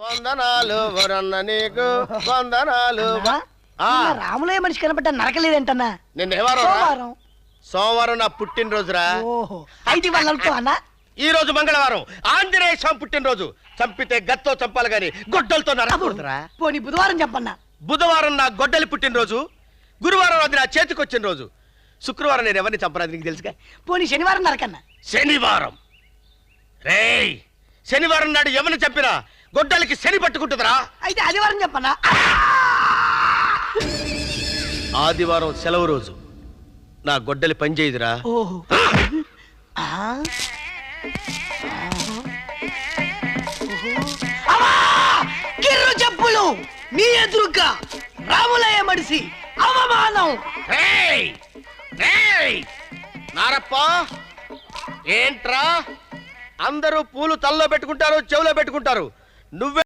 వందనాలు వరన్న నీకు వందనాలు. రాములయ్య మనిషి కనబడ్డా నరకలేదంటన్నా. నిన్న సోమవారం నా పుట్టినరోజురా. ఓహో, అయితే వాళ్ళతో అన్నా ఈ రోజు మంగళవారం ఆంజనేయ స్వామి పుట్టినరోజు. చంపితే గత్తో చంపాలి గాని గొడ్డలతో నరకూడదురా. పోనీ బుధవారం చెప్పన్నా. బుధవారం నా గొడ్డలి పుట్టినరోజు. గురువారం అది నా చేతికి వచ్చిన రోజు. శుక్రవారం నేను ఎవరిని చంపరాదు నీకు తెలుసుగా. పోనీ శనివారం నరకన్నా. శనివారం రేయ్, శనివారం నాడు ఎవరిని చంపినా గొడ్డలికి శని పట్టుకుంటుందిరా. అయితే ఆదివారం చెప్పన్నా. ఆదివారం సెలవు రోజు. నా గొడ్డలి పనిచేయదురా. ఓహో, కిర్రు చెప్పులు మీ ఎదురుగా రాములయ్య మడిసి అవమానం. నారప్ప ఏంట్రా, అందరూ పూలు తల్లో పెట్టుకుంటారు, చెవులో పెట్టుకుంటారు. నువ్వే